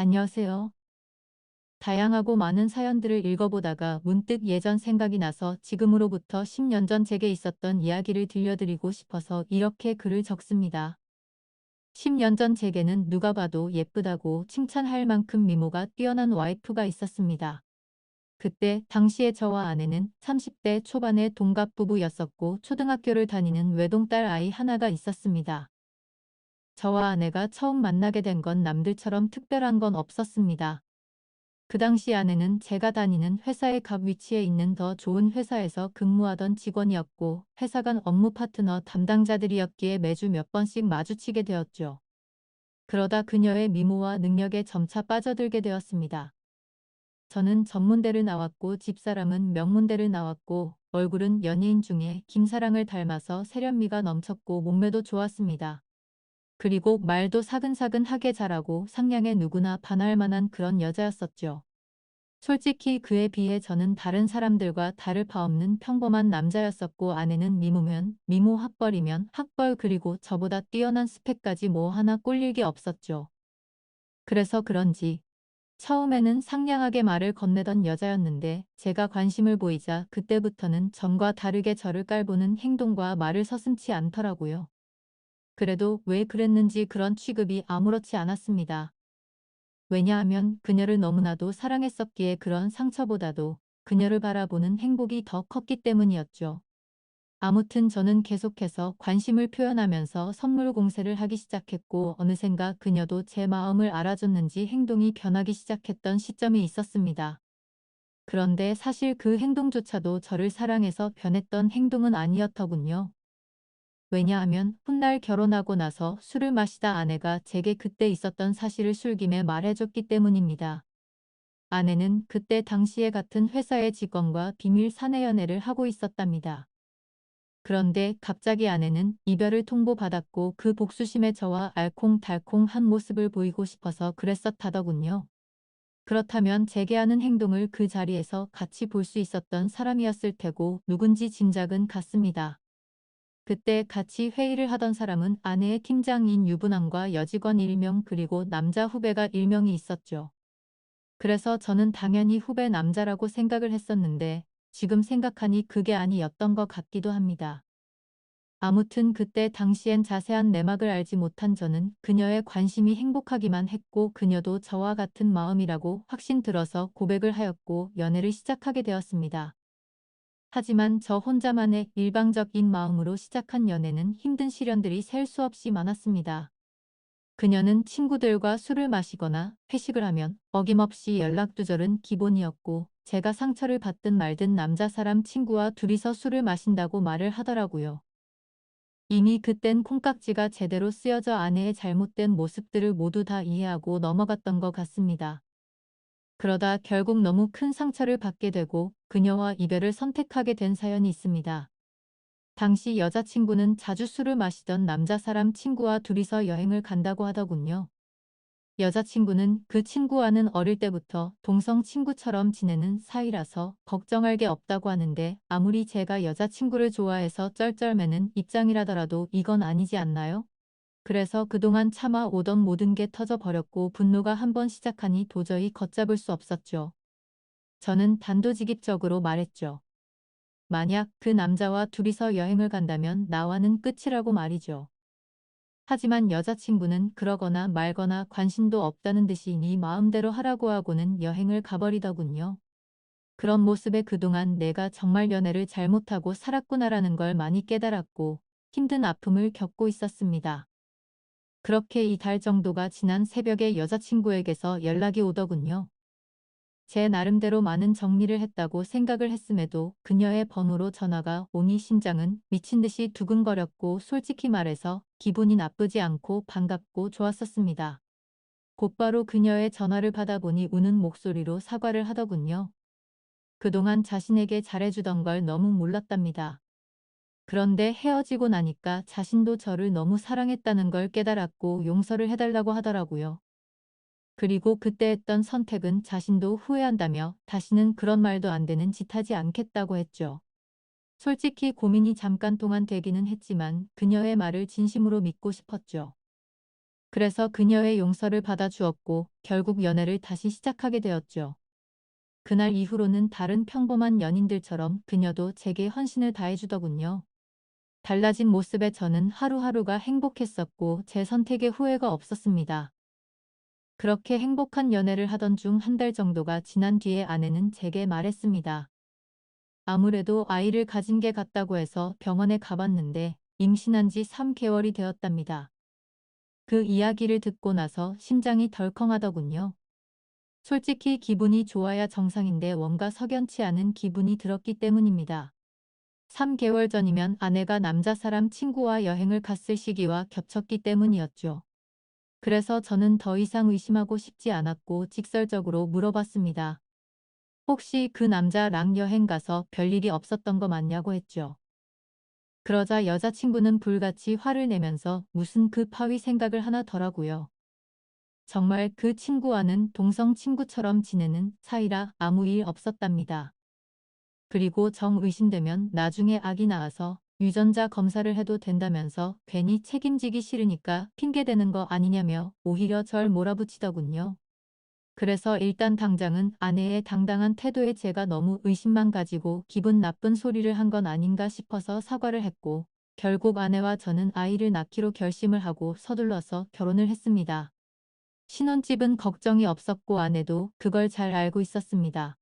안녕하세요. 다양하고 많은 사연들을 읽어보다가 문득 예전 생각이 나서 지금으로부터 10년 전 제게 있었던 이야기를 들려드리고 싶어서 이렇게 글을 적습니다. 10년 전 제게는 누가 봐도 예쁘다고 칭찬할 만큼 미모가 뛰어난 와이프가 있었습니다. 그때 당시에 저와 아내는 30대 초반의 동갑 부부였었고 초등학교를 다니는 외동딸 아이 하나가 있었습니다. 저와 아내가 처음 만나게 된 건 남들처럼 특별한 건 없었습니다. 그 당시 아내는 제가 다니는 회사의 갑 위치에 있는 더 좋은 회사에서 근무하던 직원이었고 회사 간 업무 파트너 담당자들이었기에 매주 몇 번씩 마주치게 되었죠. 그러다 그녀의 미모와 능력에 점차 빠져들게 되었습니다. 저는 전문대를 나왔고 집사람은 명문대를 나왔고 얼굴은 연예인 중에 김사랑을 닮아서 세련미가 넘쳤고 몸매도 좋았습니다. 그리고 말도 사근사근하게 잘하고 상냥해 누구나 반할 만한 그런 여자였었죠. 솔직히 그에 비해 저는 다른 사람들과 다를 바 없는 평범한 남자였었고 아내는 미모면 미모 학벌이면 학벌 그리고 저보다 뛰어난 스펙까지 뭐 하나 꼴릴 게 없었죠. 그래서 그런지 처음에는 상냥하게 말을 건네던 여자였는데 제가 관심을 보이자 그때부터는 전과 다르게 저를 깔보는 행동과 말을 서슴지 않더라고요. 그래도 왜 그랬는지 그런 취급이 아무렇지 않았습니다. 왜냐하면 그녀를 너무나도 사랑했었기에 그런 상처보다도 그녀를 바라보는 행복이 더 컸기 때문이었죠. 아무튼 저는 계속해서 관심을 표현하면서 선물 공세를 하기 시작했고 어느샌가 그녀도 제 마음을 알아줬는지 행동이 변하기 시작했던 시점이 있었습니다. 그런데 사실 그 행동조차도 저를 사랑해서 변했던 행동은 아니었더군요. 왜냐하면 훗날 결혼하고 나서 술을 마시다 아내가 제게 그때 있었던 사실을 술김에 말해줬기 때문입니다. 아내는 그때 당시에 같은 회사의 직원과 비밀 사내 연애를 하고 있었답니다. 그런데 갑자기 아내는 이별을 통보받았고 그 복수심에 저와 알콩달콩한 모습을 보이고 싶어서 그랬었다더군요. 그렇다면 제게 하는 행동을 그 자리에서 같이 볼 수 있었던 사람이었을 테고 누군지 짐작은 갔습니다. 그때 같이 회의를 하던 사람은 아내의 팀장인 유부남과 여직원 1명 그리고 남자 후배가 1명이 있었죠. 그래서 저는 당연히 후배 남자라고 생각을 했었는데 지금 생각하니 그게 아니었던 것 같기도 합니다. 아무튼 그때 당시엔 자세한 내막을 알지 못한 저는 그녀의 관심이 행복하기만 했고 그녀도 저와 같은 마음이라고 확신 들어서 고백을 하였고 연애를 시작하게 되었습니다. 하지만 저 혼자만의 일방적인 마음으로 시작한 연애는 힘든 시련들이 셀 수 없이 많았습니다. 그녀는 친구들과 술을 마시거나 회식을 하면 어김없이 연락 두절은 기본이었고 제가 상처를 받든 말든 남자 사람 친구와 둘이서 술을 마신다고 말을 하더라고요. 이미 그땐 콩깍지가 제대로 쓰여져 아내의 잘못된 모습들을 모두 다 이해하고 넘어갔던 것 같습니다. 그러다 결국 너무 큰 상처를 받게 되고 그녀와 이별을 선택하게 된 사연이 있습니다. 당시 여자친구는 자주 술을 마시던 남자 사람 친구와 둘이서 여행을 간다고 하더군요. 여자친구는 그 친구와는 어릴 때부터 동성 친구처럼 지내는 사이라서 걱정할 게 없다고 하는데 아무리 제가 여자친구를 좋아해서 쩔쩔매는 입장이라더라도 이건 아니지 않나요? 그래서 그동안 참아오던 모든 게 터져버렸고 분노가 한번 시작하니 도저히 걷잡을 수 없었죠. 저는 단도직입적으로 말했죠. 만약 그 남자와 둘이서 여행을 간다면 나와는 끝이라고 말이죠. 하지만 여자친구는 그러거나 말거나 관심도 없다는 듯이 네 마음대로 하라고 하고는 여행을 가버리더군요. 그런 모습에 그동안 내가 정말 연애를 잘못하고 살았구나라는 걸 많이 깨달았고 힘든 아픔을 겪고 있었습니다. 그렇게 2달 정도가 지난 새벽에 여자친구에게서 연락이 오더군요. 제 나름대로 많은 정리를 했다고 생각을 했음에도 그녀의 번호로 전화가 오니 심장은 미친 듯이 두근거렸고 솔직히 말해서 기분이 나쁘지 않고 반갑고 좋았었습니다. 곧바로 그녀의 전화를 받아보니 우는 목소리로 사과를 하더군요. 그동안 자신에게 잘해주던 걸 너무 몰랐답니다. 그런데 헤어지고 나니까 자신도 저를 너무 사랑했다는 걸 깨달았고 용서를 해달라고 하더라고요. 그리고 그때 했던 선택은 자신도 후회한다며 다시는 그런 말도 안 되는 짓 하지 않겠다고 했죠. 솔직히 고민이 잠깐 동안 되기는 했지만 그녀의 말을 진심으로 믿고 싶었죠. 그래서 그녀의 용서를 받아주었고 결국 연애를 다시 시작하게 되었죠. 그날 이후로는 다른 평범한 연인들처럼 그녀도 제게 헌신을 다해주더군요. 달라진 모습에 저는 하루하루가 행복했었고 제 선택에 후회가 없었습니다. 그렇게 행복한 연애를 하던 중 한 달 정도가 지난 뒤에 아내는 제게 말했습니다. 아무래도 아이를 가진 게 같다고 해서 병원에 가봤는데 임신한 지 3개월이 되었답니다. 그 이야기를 듣고 나서 심장이 덜컹하더군요. 솔직히 기분이 좋아야 정상인데 뭔가 석연치 않은 기분이 들었기 때문입니다. 3개월 전이면 아내가 남자 사람 친구와 여행을 갔을 시기와 겹쳤기 때문이었죠. 그래서 저는 더 이상 의심하고 싶지 않았고 직설적으로 물어봤습니다. 혹시 그 남자랑 여행 가서 별일이 없었던 거 맞냐고 했죠. 그러자 여자친구는 불같이 화를 내면서 무슨 그 파위 생각을 하나 더라고요. 정말 그 친구와는 동성 친구처럼 지내는 사이라 아무 일 없었답니다. 그리고 정 의심되면 나중에 아기 낳아서 유전자 검사를 해도 된다면서 괜히 책임지기 싫으니까 핑계대는 거 아니냐며 오히려 절 몰아붙이더군요. 그래서 일단 당장은 아내의 당당한 태도에 제가 너무 의심만 가지고 기분 나쁜 소리를 한 건 아닌가 싶어서 사과를 했고 결국 아내와 저는 아이를 낳기로 결심을 하고 서둘러서 결혼을 했습니다. 신혼집은 걱정이 없었고 아내도 그걸 잘 알고 있었습니다.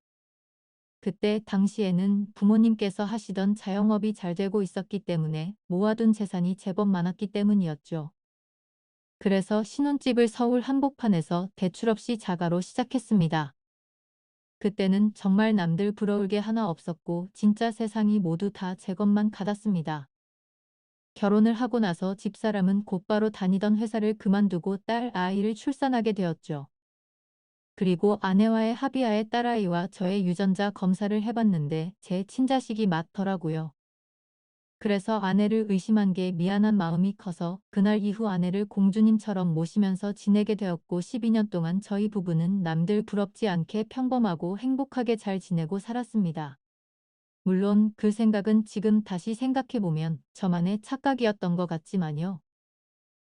그때 당시에는 부모님께서 하시던 자영업이 잘 되고 있었기 때문에 모아둔 재산이 제법 많았기 때문이었죠. 그래서 신혼집을 서울 한복판에서 대출 없이 자가로 시작했습니다. 그때는 정말 남들 부러울 게 하나 없었고 진짜 세상이 모두 다 제 것만 같았습니다. 결혼을 하고 나서 집사람은 곧바로 다니던 회사를 그만두고 딸 아이를 출산하게 되었죠. 그리고 아내와의 합의하에 딸아이와 저의 유전자 검사를 해봤는데 제 친자식이 맞더라고요. 그래서 아내를 의심한 게 미안한 마음이 커서 그날 이후 아내를 공주님처럼 모시면서 지내게 되었고 12년 동안 저희 부부는 남들 부럽지 않게 평범하고 행복하게 잘 지내고 살았습니다. 물론 그 생각은 지금 다시 생각해보면 저만의 착각이었던 것 같지만요.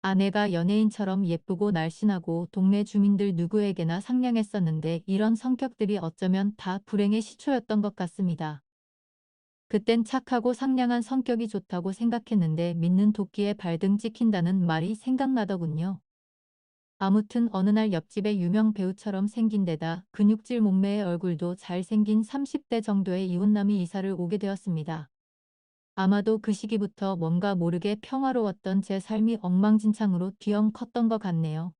아내가 연예인처럼 예쁘고 날씬하고 동네 주민들 누구에게나 상냥했었는데 이런 성격들이 어쩌면 다 불행의 시초였던 것 같습니다. 그땐 착하고 상냥한 성격이 좋다고 생각했는데 믿는 도끼에 발등 찍힌다는 말이 생각나더군요. 아무튼 어느 날 옆집에 유명 배우처럼 생긴 데다 근육질 몸매의 얼굴도 잘생긴 30대 정도의 이웃남이 이사를 오게 되었습니다. 아마도 그 시기부터 뭔가 모르게 평화로웠던 제 삶이 엉망진창으로 뒤엉 컸던 것 같네요.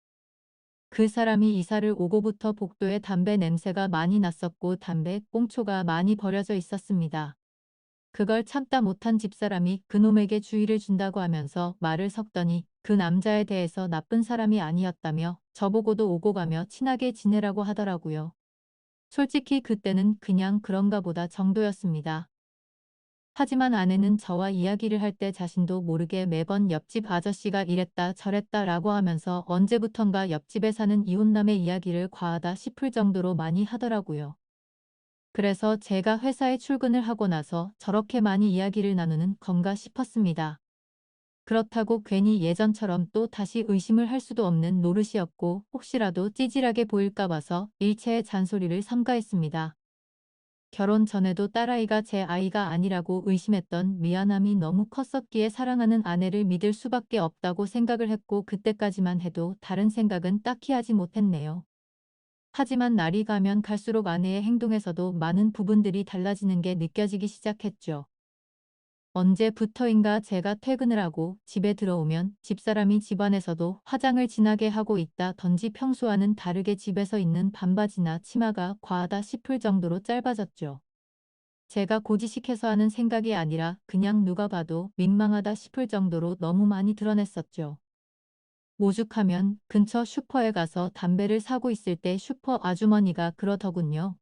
그 사람이 이사를 오고부터 복도에 담배 냄새가 많이 났었고 담배 꽁초가 많이 버려져 있었습니다. 그걸 참다 못한 집사람이 그놈에게 주의를 준다고 하면서 말을 섞더니 그 남자에 대해서 나쁜 사람이 아니었다며 저보고도 오고 가며 친하게 지내라고 하더라고요. 솔직히 그때는 그냥 그런가 보다 정도였습니다. 하지만 아내는 저와 이야기를 할 때 자신도 모르게 매번 옆집 아저씨가 이랬다 저랬다 라고 하면서 언제부턴가 옆집에 사는 이웃남의 이야기를 과하다 싶을 정도로 많이 하더라고요. 그래서 제가 회사에 출근을 하고 나서 저렇게 많이 이야기를 나누는 건가 싶었습니다. 그렇다고 괜히 예전처럼 또 다시 의심을 할 수도 없는 노릇이었고 혹시라도 찌질하게 보일까 봐서 일체의 잔소리를 삼가했습니다. 결혼 전에도 딸아이가 제 아이가 아니라고 의심했던 미안함이 너무 컸었기에 사랑하는 아내를 믿을 수밖에 없다고 생각을 했고 그때까지만 해도 다른 생각은 딱히 하지 못했네요. 하지만 날이 가면 갈수록 아내의 행동에서도 많은 부분들이 달라지는 게 느껴지기 시작했죠. 언제부터인가 제가 퇴근을 하고 집에 들어오면 집사람이 집안에서도 화장을 진하게 하고 있다던지 평소와는 다르게 집에서 입는 반바지나 치마가 과하다 싶을 정도로 짧아졌죠. 제가 고지식해서 하는 생각이 아니라 그냥 누가 봐도 민망하다 싶을 정도로 너무 많이 드러냈었죠. 오죽하면 근처 슈퍼에 가서 담배를 사고 있을 때 슈퍼 아주머니가 그러더군요.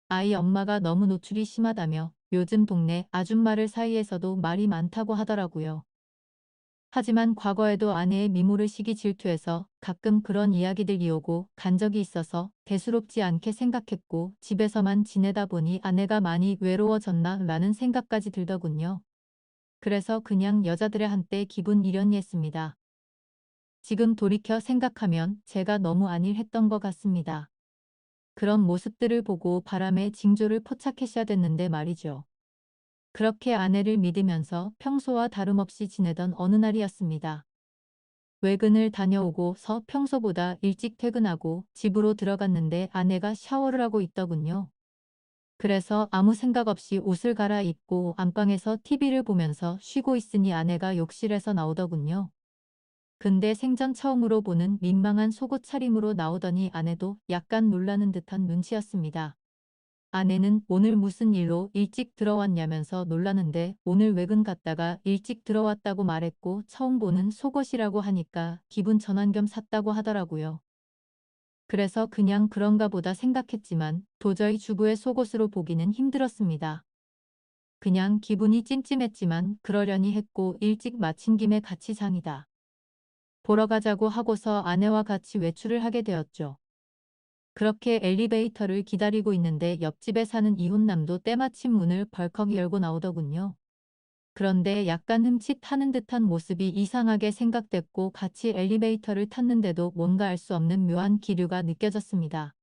아이 엄마가 너무 노출이 심하다며 요즘 동네 아줌마를 사이에서도 말이 많다고 하더라고요. 하지만 과거에도 아내의 미모를 질투해서 가끔 그런 이야기들이 오고 간 적이 있어서 대수롭지 않게 생각했고 집에서만 지내다 보니 아내가 많이 외로워졌나 라는 생각까지 들더군요. 그래서 그냥 여자들의 한때 기분 이련이 했습니다. 지금 돌이켜 생각하면 제가 너무 안일했던 것 같습니다. 그런 모습들을 보고 바람에 징조를 포착하셔야 됐는데 말이죠. 그렇게 아내를 믿으면서 평소와 다름없이 지내던 어느 날이었습니다. 외근을 다녀오고서 평소보다 일찍 퇴근하고 집으로 들어갔는데 아내가 샤워를 하고 있더군요. 그래서 아무 생각 없이 옷을 갈아입고 안방에서 TV를 보면서 쉬고 있으니 아내가 욕실에서 나오더군요. 근데 생전 처음으로 보는 민망한 속옷 차림으로 나오더니 아내도 약간 놀라는 듯한 눈치였습니다. 아내는 오늘 무슨 일로 일찍 들어왔냐면서 놀라는데 오늘 외근 갔다가 일찍 들어왔다고 말했고 처음 보는 속옷이라고 하니까 기분 전환 겸 샀다고 하더라고요. 그래서 그냥 그런가 보다 생각했지만 도저히 주부의 속옷으로 보기는 힘들었습니다. 그냥 기분이 찜찜했지만 그러려니 했고 일찍 마친 김에 같이 장이다 보러 가자고 하고서 아내와 같이 외출을 하게 되었죠. 그렇게 엘리베이터를 기다리고 있는데 옆집에 사는 이웃남도 때마침 문을 벌컥 열고 나오더군요. 그런데 약간 흠칫하는 듯한 모습이 이상하게 생각됐고 같이 엘리베이터를 탔는데도 뭔가 알 수 없는 묘한 기류가 느껴졌습니다.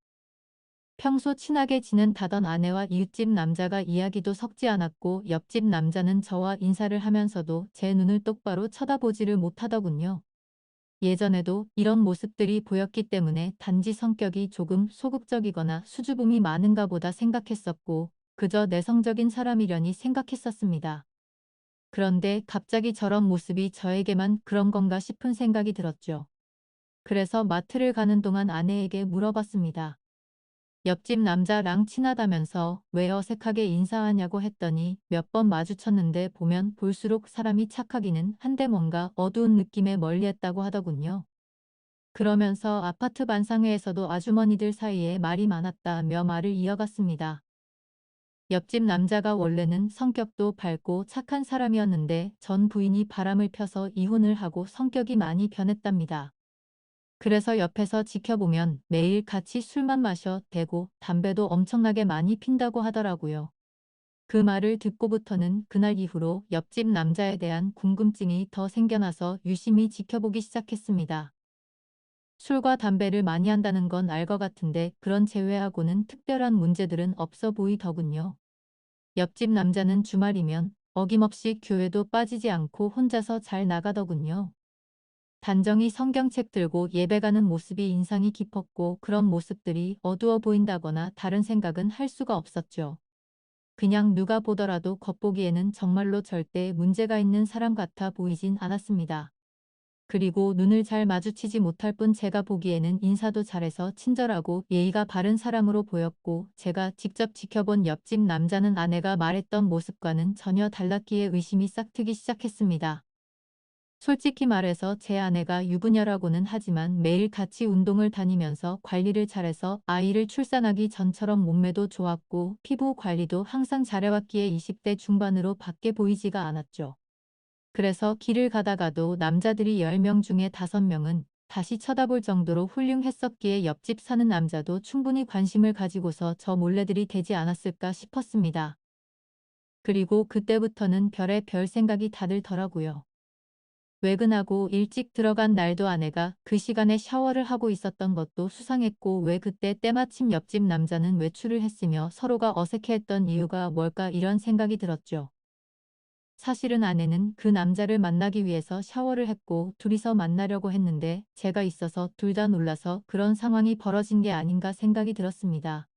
평소 친하게 지낸다던 아내와 이웃집 남자가 이야기도 섞지 않았고 옆집 남자는 저와 인사를 하면서도 제 눈을 똑바로 쳐다보지를 못하더군요. 예전에도 이런 모습들이 보였기 때문에 단지 성격이 조금 소극적이거나 수줍음이 많은가 보다 생각했었고 그저 내성적인 사람이려니 생각했었습니다. 그런데 갑자기 저런 모습이 저에게만 그런 건가 싶은 생각이 들었죠. 그래서 마트를 가는 동안 아내에게 물어봤습니다. 옆집 남자랑 친하다면서 왜 어색하게 인사하냐고 했더니 몇 번 마주쳤는데 보면 볼수록 사람이 착하기는 한데 뭔가 어두운 느낌에 멀리했다고 하더군요. 그러면서 아파트 반상회에서도 아주머니들 사이에 말이 많았다며 말을 이어갔습니다. 옆집 남자가 원래는 성격도 밝고 착한 사람이었는데 전 부인이 바람을 펴서 이혼을 하고 성격이 많이 변했답니다. 그래서 옆에서 지켜보면 매일 같이 술만 마셔 대고 담배도 엄청나게 많이 핀다고 하더라고요. 그 말을 듣고부터는 그날 이후로 옆집 남자에 대한 궁금증이 더 생겨나서 유심히 지켜보기 시작했습니다. 술과 담배를 많이 한다는 건 알 것 같은데 그런 제외하고는 특별한 문제들은 없어 보이더군요. 옆집 남자는 주말이면 어김없이 교회도 빠지지 않고 혼자서 잘 나가더군요. 단정히 성경책 들고 예배 가는 모습이 인상이 깊었고 그런 모습들이 어두워 보인다거나 다른 생각은 할 수가 없었죠. 그냥 누가 보더라도 겉보기에는 정말로 절대 문제가 있는 사람 같아 보이진 않았습니다. 그리고 눈을 잘 마주치지 못할 뿐 제가 보기에는 인사도 잘해서 친절하고 예의가 바른 사람으로 보였고 제가 직접 지켜본 옆집 남자는 아내가 말했던 모습과는 전혀 달랐기에 의심이 싹트기 시작했습니다. 솔직히 말해서 제 아내가 유부녀라고는 하지만 매일 같이 운동을 다니면서 관리를 잘해서 아이를 출산하기 전처럼 몸매도 좋았고 피부 관리도 항상 잘해왔기에 20대 중반으로 밖에 보이지가 않았죠. 그래서 길을 가다가도 남자들이 10명 중에 5명은 다시 쳐다볼 정도로 훌륭했었기에 옆집 사는 남자도 충분히 관심을 가지고서 저 몰래들이 되지 않았을까 싶었습니다. 그리고 그때부터는 별의 별 생각이 다들더라고요. 외근하고 일찍 들어간 날도 아내가 그 시간에 샤워를 하고 있었던 것도 수상했고 왜 그때 때마침 옆집 남자는 외출을 했으며 서로가 어색해했던 이유가 뭘까 이런 생각이 들었죠. 사실은 아내는 그 남자를 만나기 위해서 샤워를 했고 둘이서 만나려고 했는데 제가 있어서 둘 다 놀라서 그런 상황이 벌어진 게 아닌가 생각이 들었습니다.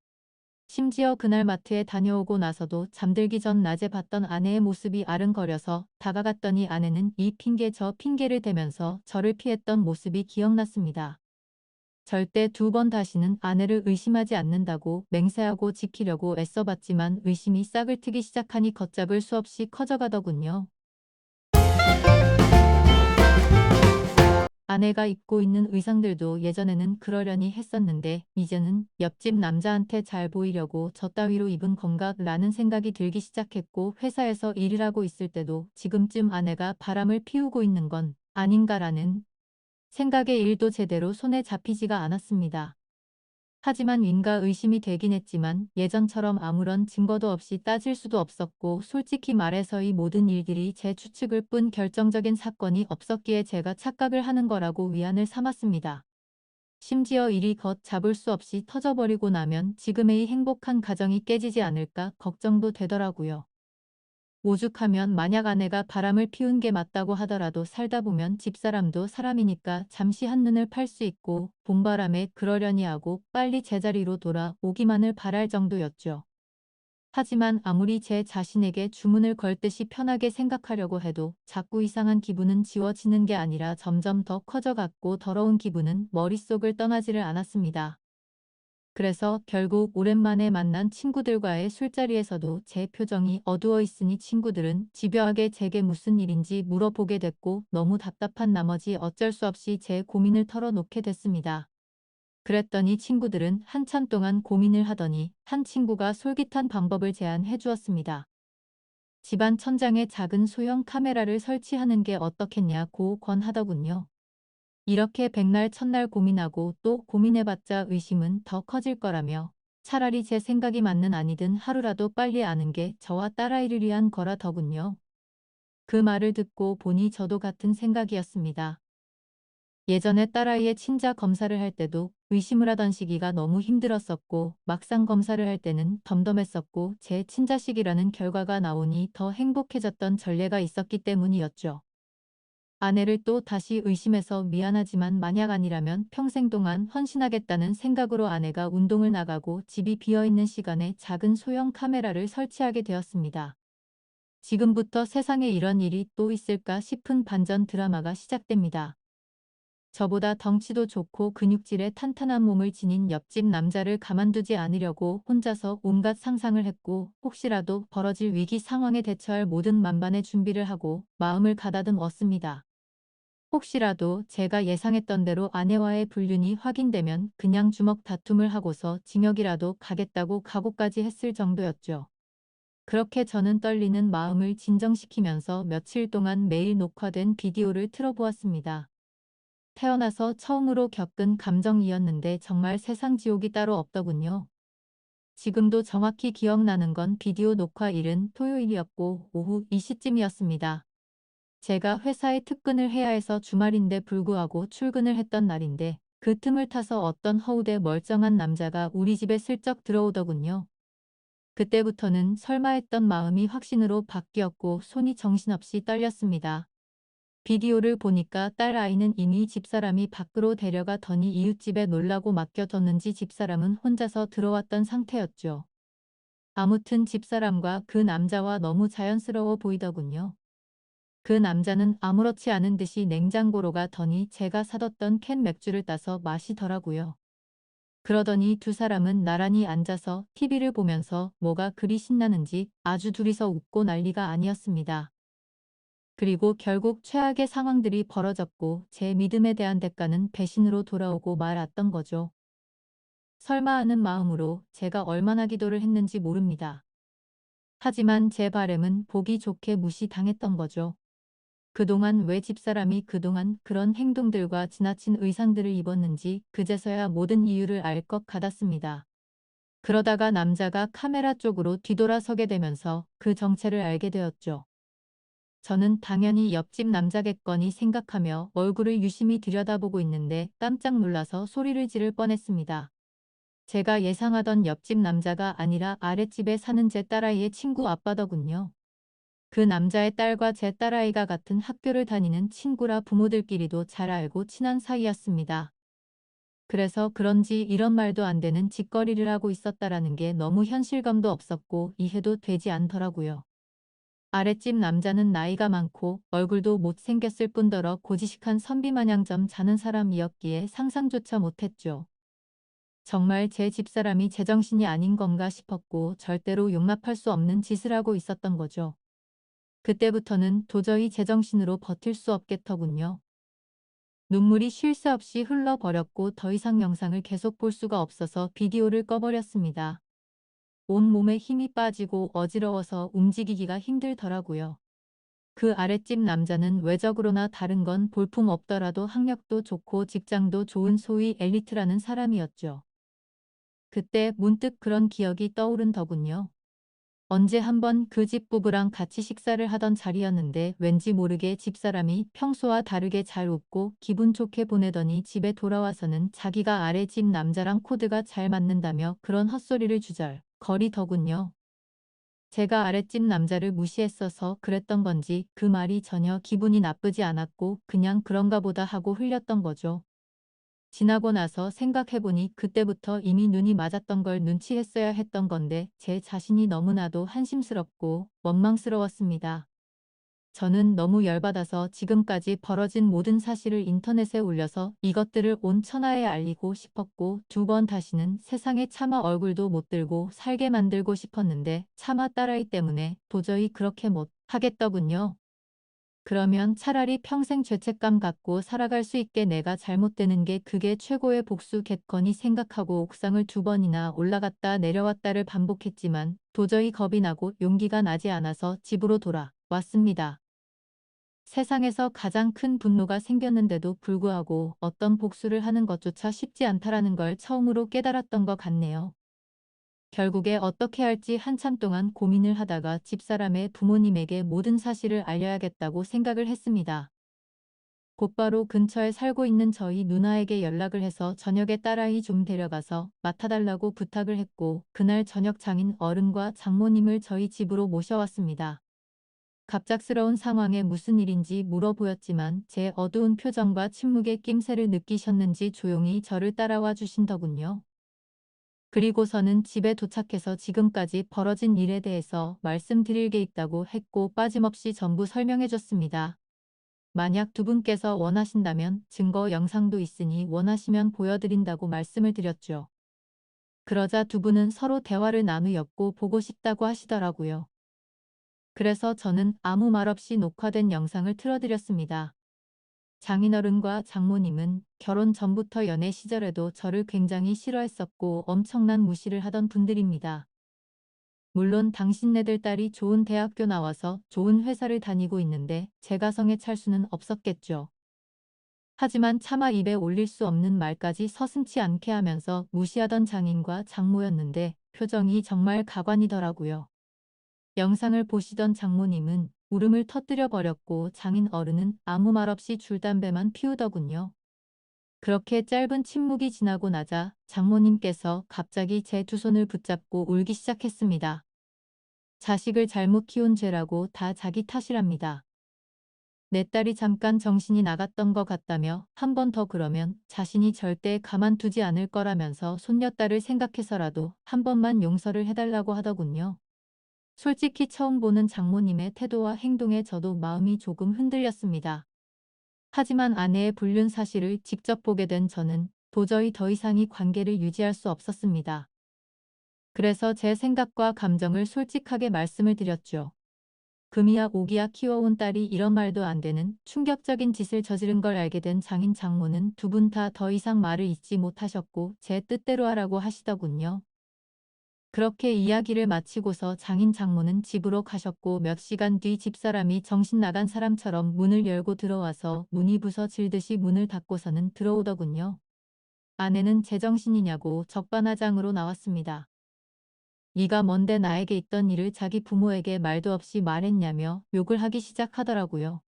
심지어 그날 마트에 다녀오고 나서도 잠들기 전 낮에 봤던 아내의 모습이 아른거려서 다가갔더니 아내는 이 핑계 저 핑계를 대면서 저를 피했던 모습이 기억났습니다. 절대 두 번 다시는 아내를 의심하지 않는다고 맹세하고 지키려고 애써봤지만 의심이 싹을 트기 시작하니 걷잡을 수 없이 커져가더군요. 아내가 입고 있는 의상들도 예전에는 그러려니 했었는데 이제는 옆집 남자한테 잘 보이려고 저 따위로 입은 건가 라는 생각이 들기 시작했고 회사에서 일을 하고 있을 때도 지금쯤 아내가 바람을 피우고 있는 건 아닌가라는 생각에 일도 제대로 손에 잡히지가 않았습니다. 하지만 윈가 의심이 되긴 했지만 예전처럼 아무런 증거도 없이 따질 수도 없었고 솔직히 말해서 이 모든 일들이 제 추측일 뿐 결정적인 사건이 없었기에 제가 착각을 하는 거라고 위안을 삼았습니다. 심지어 일이 걷잡을 수 없이 터져버리고 나면 지금의 이 행복한 가정이 깨지지 않을까 걱정도 되더라고요. 오죽하면 만약 아내가 바람을 피운 게 맞다고 하더라도 살다 보면 집사람도 사람이니까 잠시 한눈을 팔 수 있고 봄바람에 그러려니 하고 빨리 제자리로 돌아오기만을 바랄 정도였죠. 하지만 아무리 제 자신에게 주문을 걸듯이 편하게 생각하려고 해도 자꾸 이상한 기분은 지워지는 게 아니라 점점 더 커져갔고 더러운 기분은 머릿속을 떠나지를 않았습니다. 그래서 결국 오랜만에 만난 친구들과의 술자리에서도 제 표정이 어두워 있으니 친구들은 집요하게 제게 무슨 일인지 물어보게 됐고 너무 답답한 나머지 어쩔 수 없이 제 고민을 털어놓게 됐습니다. 그랬더니 친구들은 한참 동안 고민을 하더니 한 친구가 솔깃한 방법을 제안해 주었습니다. 집안 천장에 작은 소형 카메라를 설치하는 게 어떻겠냐고 권하더군요. 이렇게 백날 첫날 고민하고 또 고민해봤자 의심은 더 커질 거라며 차라리 제 생각이 맞는 아니든 하루라도 빨리 아는 게 저와 딸아이를 위한 거라더군요. 그 말을 듣고 보니 저도 같은 생각이었습니다. 예전에 딸아이의 친자 검사를 할 때도 의심을 하던 시기가 너무 힘들었었고 막상 검사를 할 때는 덤덤했었고 제 친자식이라는 결과가 나오니 더 행복해졌던 전례가 있었기 때문이었죠. 아내를 또 다시 의심해서 미안하지만 만약 아니라면 평생 동안 헌신하겠다는 생각으로 아내가 운동을 나가고 집이 비어있는 시간에 작은 소형 카메라를 설치하게 되었습니다. 지금부터 세상에 이런 일이 또 있을까 싶은 반전 드라마가 시작됩니다. 저보다 덩치도 좋고 근육질의 탄탄한 몸을 지닌 옆집 남자를 가만두지 않으려고 혼자서 온갖 상상을 했고 혹시라도 벌어질 위기 상황에 대처할 모든 만반의 준비를 하고 마음을 가다듬었습니다. 혹시라도 제가 예상했던 대로 아내와의 불륜이 확인되면 그냥 주먹 다툼을 하고서 징역이라도 가겠다고 각오까지 했을 정도였죠. 그렇게 저는 떨리는 마음을 진정시키면서 며칠 동안 매일 녹화된 비디오를 틀어보았습니다. 태어나서 처음으로 겪은 감정이었는데 정말 세상 지옥이 따로 없더군요. 지금도 정확히 기억나는 건 비디오 녹화 일은 토요일이었고 오후 2시쯤이었습니다. 제가 회사에 특근을 해야 해서 주말인데 불구하고 출근을 했던 날인데 그 틈을 타서 어떤 허우대 멀쩡한 남자가 우리 집에 슬쩍 들어오더군요. 그때부터는 설마 했던 마음이 확신으로 바뀌었고 손이 정신없이 떨렸습니다. 비디오를 보니까 딸 아이는 이미 집사람이 밖으로 데려가더니 이웃집에 놀라고 맡겨뒀는지 집사람은 혼자서 들어왔던 상태였죠. 아무튼 집사람과 그 남자와 너무 자연스러워 보이더군요. 그 남자는 아무렇지 않은 듯이 냉장고로 가더니 제가 사뒀던 캔 맥주를 따서 마시더라고요. 그러더니 두 사람은 나란히 앉아서 TV를 보면서 뭐가 그리 신나는지 아주 둘이서 웃고 난리가 아니었습니다. 그리고 결국 최악의 상황들이 벌어졌고 제 믿음에 대한 대가는 배신으로 돌아오고 말았던 거죠. 설마 하는 마음으로 제가 얼마나 기도를 했는지 모릅니다. 하지만 제 바램은 보기 좋게 무시당했던 거죠. 그동안 왜 집사람이 그동안 그런 행동들과 지나친 의상들을 입었는지 그제서야 모든 이유를 알 것 같았습니다. 그러다가 남자가 카메라 쪽으로 뒤돌아서게 되면서 그 정체를 알게 되었죠. 저는 당연히 옆집 남자겠거니 생각하며 얼굴을 유심히 들여다보고 있는데 깜짝 놀라서 소리를 지를 뻔했습니다. 제가 예상하던 옆집 남자가 아니라 아랫집에 사는 제 딸아이의 친구 아빠더군요. 그 남자의 딸과 제 딸아이가 같은 학교를 다니는 친구라 부모들끼리도 잘 알고 친한 사이였습니다. 그래서 그런지 이런 말도 안 되는 짓거리를 하고 있었다라는 게 너무 현실감도 없었고 이해도 되지 않더라고요. 아랫집 남자는 나이가 많고 얼굴도 못생겼을 뿐더러 고지식한 선비마냥 점 자는 사람이었기에 상상조차 못했죠. 정말 제 집사람이 제정신이 아닌 건가 싶었고 절대로 용납할 수 없는 짓을 하고 있었던 거죠. 그때부터는 도저히 제정신으로 버틸 수 없겠더군요. 눈물이 쉴 새 없이 흘러버렸고 더 이상 영상을 계속 볼 수가 없어서 비디오를 꺼버렸습니다. 온몸에 힘이 빠지고 어지러워서 움직이기가 힘들더라고요. 그 아랫집 남자는 외적으로나 다른 건 볼품 없더라도 학력도 좋고 직장도 좋은 소위 엘리트라는 사람이었죠. 그때 문득 그런 기억이 떠오른더군요. 언제 한번 그 집 부부랑 같이 식사를 하던 자리였는데 왠지 모르게 집사람이 평소와 다르게 잘 웃고 기분 좋게 보내더니 집에 돌아와서는 자기가 아래 집 남자랑 코드가 잘 맞는다며 그런 헛소리를 주절거리더군요. 제가 아랫집 남자를 무시했어서 그랬던 건지 그 말이 전혀 기분이 나쁘지 않았고 그냥 그런가 보다 하고 흘렸던 거죠. 지나고 나서 생각해보니 그때부터 이미 눈이 맞았던 걸 눈치했어야 했던 건데 제 자신이 너무나도 한심스럽고 원망스러웠습니다. 저는 너무 열받아서 지금까지 벌어진 모든 사실을 인터넷에 올려서 이것들을 온 천하에 알리고 싶었고 두 번 다시는 세상에 차마 얼굴도 못 들고 살게 만들고 싶었는데 차마 딸아이 때문에 도저히 그렇게 못 하겠더군요. 그러면 차라리 평생 죄책감 갖고 살아갈 수 있게 내가 잘못되는 게 그게 최고의 복수겠거니 생각하고 옥상을 두 번이나 올라갔다 내려왔다를 반복했지만 도저히 겁이 나고 용기가 나지 않아서 집으로 돌아왔습니다. 세상에서 가장 큰 분노가 생겼는데도 불구하고 어떤 복수를 하는 것조차 쉽지 않다라는 걸 처음으로 깨달았던 것 같네요. 결국에 어떻게 할지 한참 동안 고민을 하다가 집사람의 부모님에게 모든 사실을 알려야겠다고 생각을 했습니다. 곧바로 근처에 살고 있는 저희 누나에게 연락을 해서 저녁에 딸아이 좀 데려가서 맡아달라고 부탁을 했고 그날 저녁 장인 어른과 장모님을 저희 집으로 모셔왔습니다. 갑작스러운 상황에 무슨 일인지 물어보였지만 제 어두운 표정과 침묵의 낌새를 느끼셨는지 조용히 저를 따라와 주신더군요. 그리고서는 집에 도착해서 지금까지 벌어진 일에 대해서 말씀드릴 게 있다고 했고 빠짐없이 전부 설명해 줬습니다. 만약 두 분께서 원하신다면 증거 영상도 있으니 원하시면 보여드린다고 말씀을 드렸죠. 그러자 두 분은 서로 대화를 나누었고 보고 싶다고 하시더라고요. 그래서 저는 아무 말 없이 녹화된 영상을 틀어드렸습니다. 장인어른과 장모님은 결혼 전부터 연애 시절에도 저를 굉장히 싫어했었고 엄청난 무시를 하던 분들입니다. 물론 당신네들 딸이 좋은 대학교 나와서 좋은 회사를 다니고 있는데 제 가성에 찰 수는 없었겠죠. 하지만 차마 입에 올릴 수 없는 말까지 서슴지 않게 하면서 무시하던 장인과 장모였는데 표정이 정말 가관이더라고요. 영상을 보시던 장모님은 울음을 터뜨려 버렸고 장인 어른은 아무 말 없이 줄담배만 피우더군요. 그렇게 짧은 침묵이 지나고 나자 장모님께서 갑자기 제 두 손을 붙잡고 울기 시작했습니다. 자식을 잘못 키운 죄라고 다 자기 탓이랍니다. 내 딸이 잠깐 정신이 나갔던 것 같다며 한 번 더 그러면 자신이 절대 가만두지 않을 거라면서 손녀딸을 생각해서라도 한 번만 용서를 해달라고 하더군요. 솔직히 처음 보는 장모님의 태도와 행동에 저도 마음이 조금 흔들렸습니다. 하지만 아내의 불륜 사실을 직접 보게 된 저는 도저히 더 이상 이 관계를 유지할 수 없었습니다. 그래서 제 생각과 감정을 솔직하게 말씀을 드렸죠. 금이야 오기야 키워온 딸이 이런 말도 안 되는 충격적인 짓을 저지른 걸 알게 된 장인 장모는 두 분 다 더 이상 말을 잇지 못하셨고 제 뜻대로 하라고 하시더군요. 그렇게 이야기를 마치고서 장인 장모는 집으로 가셨고 몇 시간 뒤 집사람이 정신 나간 사람처럼 문을 열고 들어와서 문이 부서질듯이 문을 닫고서는 들어오더군요. 아내는 제정신이냐고 적반하장으로 나왔습니다. 네가 뭔데 나에게 있던 일을 자기 부모에게 말도 없이 말했냐며 욕을 하기 시작하더라고요.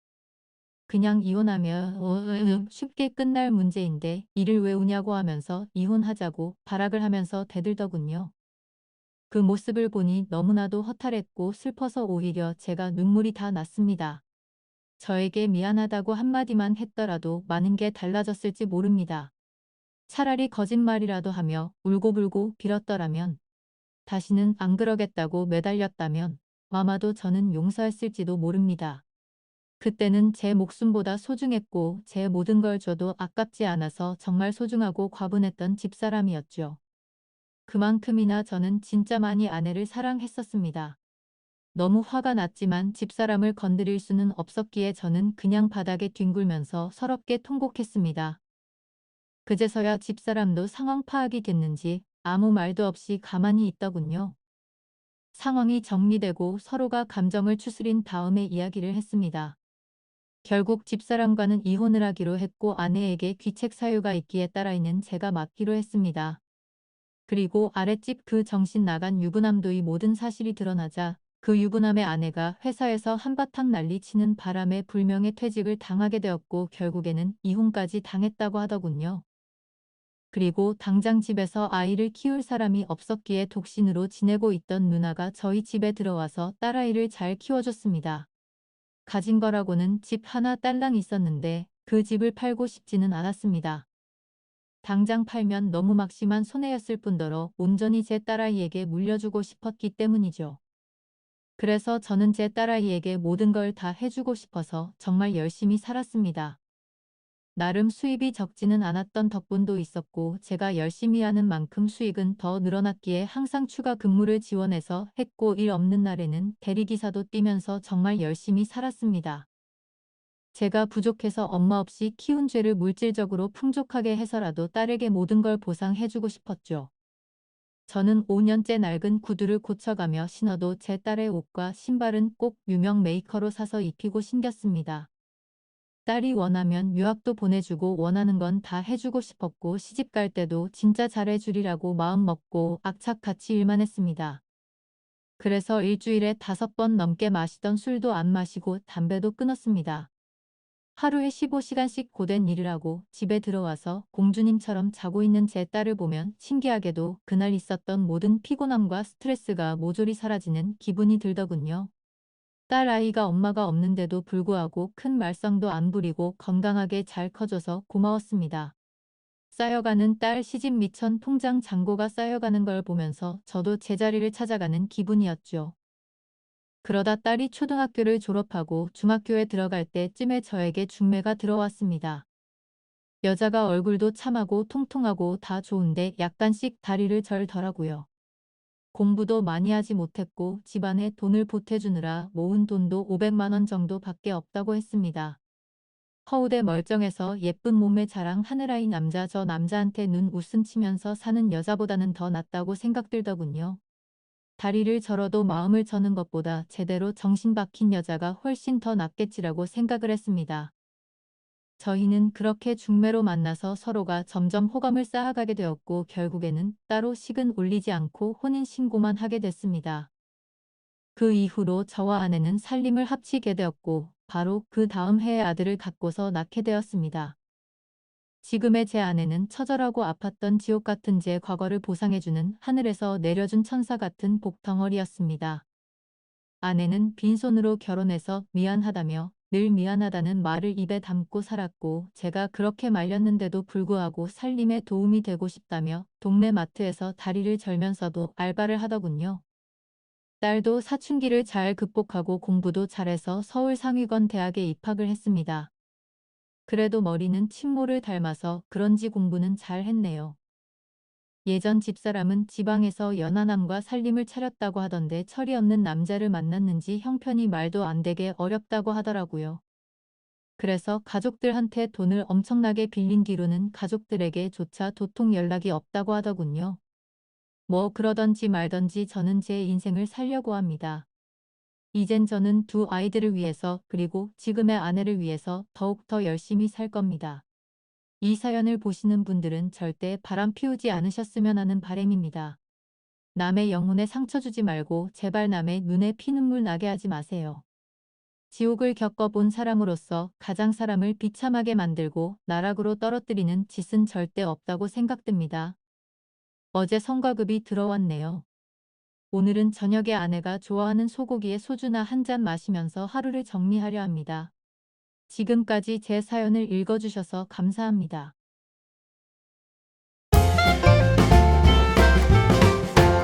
그냥 이혼하면 쉽게 끝날 문제인데 이를 왜 우냐고 하면서 이혼하자고 발악을 하면서 대들더군요. 그 모습을 보니 너무나도 허탈했고 슬퍼서 오히려 제가 눈물이 다 났습니다. 저에게 미안하다고 한마디만 했더라도 많은 게 달라졌을지 모릅니다. 차라리 거짓말이라도 하며 울고불고 빌었더라면, 다시는 안 그러겠다고 매달렸다면 아마도 저는 용서했을지도 모릅니다. 그때는 제 목숨보다 소중했고 제 모든 걸 줘도 아깝지 않아서 정말 소중하고 과분했던 집사람이었죠. 그만큼이나 저는 진짜 많이 아내를 사랑했었습니다. 너무 화가 났지만 집사람을 건드릴 수는 없었기에 저는 그냥 바닥에 뒹굴면서 서럽게 통곡했습니다. 그제서야 집사람도 상황 파악이 됐는지 아무 말도 없이 가만히 있더군요. 상황이 정리되고 서로가 감정을 추스린 다음에 이야기를 했습니다. 결국 집사람과는 이혼을 하기로 했고 아내에게 귀책 사유가 있기에 딸아이는 제가 맡기로 했습니다. 그리고 아랫집 그 정신 나간 유부남도의 모든 사실이 드러나자 그 유부남의 아내가 회사에서 한바탕 난리치는 바람에 불명예 퇴직을 당하게 되었고 결국에는 이혼까지 당했다고 하더군요. 그리고 당장 집에서 아이를 키울 사람이 없었기에 독신으로 지내고 있던 누나가 저희 집에 들어와서 딸아이를 잘 키워줬습니다. 가진 거라고는 집 하나 딸랑 있었는데 그 집을 팔고 싶지는 않았습니다. 당장 팔면 너무 막심한 손해였을 뿐더러 온전히 제 딸아이에게 물려주고 싶었기 때문이죠. 그래서 저는 제 딸아이에게 모든 걸 다 해주고 싶어서 정말 열심히 살았습니다. 나름 수입이 적지는 않았던 덕분도 있었고 제가 열심히 하는 만큼 수익은 더 늘어났기에 항상 추가 근무를 지원해서 했고 일 없는 날에는 대리기사도 뛰면서 정말 열심히 살았습니다. 제가 부족해서 엄마 없이 키운 죄를 물질적으로 풍족하게 해서라도 딸에게 모든 걸 보상해주고 싶었죠. 저는 5년째 낡은 구두를 고쳐가며 신어도 제 딸의 옷과 신발은 꼭 유명 메이커로 사서 입히고 신겼습니다. 딸이 원하면 유학도 보내주고 원하는 건 다 해주고 싶었고 시집 갈 때도 진짜 잘해주리라고 마음먹고 악착같이 일만 했습니다. 그래서 일주일에 5번 넘게 마시던 술도 안 마시고 담배도 끊었습니다. 하루에 15시간씩 고된 일을 하고 집에 들어와서 공주님처럼 자고 있는 제 딸을 보면 신기하게도 그날 있었던 모든 피곤함과 스트레스가 모조리 사라지는 기분이 들더군요. 딸 아이가 엄마가 없는데도 불구하고 큰 말썽도 안 부리고 건강하게 잘 커져서 고마웠습니다. 쌓여가는 딸 시집 미천 통장 잔고가 쌓여가는 걸 보면서 저도 제자리를 찾아가는 기분이었죠. 그러다 딸이 초등학교를 졸업하고 중학교에 들어갈 때쯤에 저에게 중매가 들어왔습니다. 여자가 얼굴도 참하고 통통하고 다 좋은데 약간씩 다리를 절더라고요. 공부도 많이 하지 못했고 집안에 돈을 보태주느라 모은 돈도 500만 원 정도밖에 없다고 했습니다. 허우대 멀쩡해서 예쁜 몸매 자랑하늘 아이 남자 저 남자한테 눈 웃음 치면서 사는 여자보다는 더 낫다고 생각들더군요. 다리를 절어도 마음을 저는 것보다 제대로 정신 박힌 여자가 훨씬 더 낫겠지라고 생각을 했습니다. 저희는 그렇게 중매로 만나서 서로가 점점 호감을 쌓아가게 되었고 결국에는 따로 식은 올리지 않고 혼인신고만 하게 됐습니다. 그 이후로 저와 아내는 살림을 합치게 되었고 바로 그 다음 해에 아들을 갖고서 낳게 되었습니다. 지금의 제 아내는 처절하고 아팠던 지옥 같은 제 과거를 보상해주는 하늘에서 내려준 천사 같은 복덩어리였습니다. 아내는 빈손으로 결혼해서 미안하다며 늘 미안하다는 말을 입에 담고 살았고 제가 그렇게 말렸는데도 불구하고 살림에 도움이 되고 싶다며 동네 마트에서 다리를 절면서도 알바를 하더군요. 딸도 사춘기를 잘 극복하고 공부도 잘해서 서울 상위권 대학에 입학을 했습니다. 그래도 머리는 친모를 닮아서 그런지 공부는 잘 했네요. 예전 집사람은 지방에서 연하남과 살림을 차렸다고 하던데 철이 없는 남자를 만났는지 형편이 말도 안 되게 어렵다고 하더라고요. 그래서 가족들한테 돈을 엄청나게 빌린 뒤로는 가족들에게조차 도통 연락이 없다고 하더군요. 뭐 그러던지 말던지 저는 제 인생을 살려고 합니다. 이젠 저는 두 아이들을 위해서 그리고 지금의 아내를 위해서 더욱더 열심히 살 겁니다. 이 사연을 보시는 분들은 절대 바람 피우지 않으셨으면 하는 바람입니다. 남의 영혼에 상처 주지 말고 제발 남의 눈에 피눈물 나게 하지 마세요. 지옥을 겪어본 사람으로서 가장 사람을 비참하게 만들고 나락으로 떨어뜨리는 짓은 절대 없다고 생각됩니다. 어제 성과급이 들어왔네요. 오늘은 저녁에 아내가 좋아하는 소고기에 소주나 한 잔 마시면서 하루를 정리하려 합니다. 지금까지 제 사연을 읽어주셔서 감사합니다.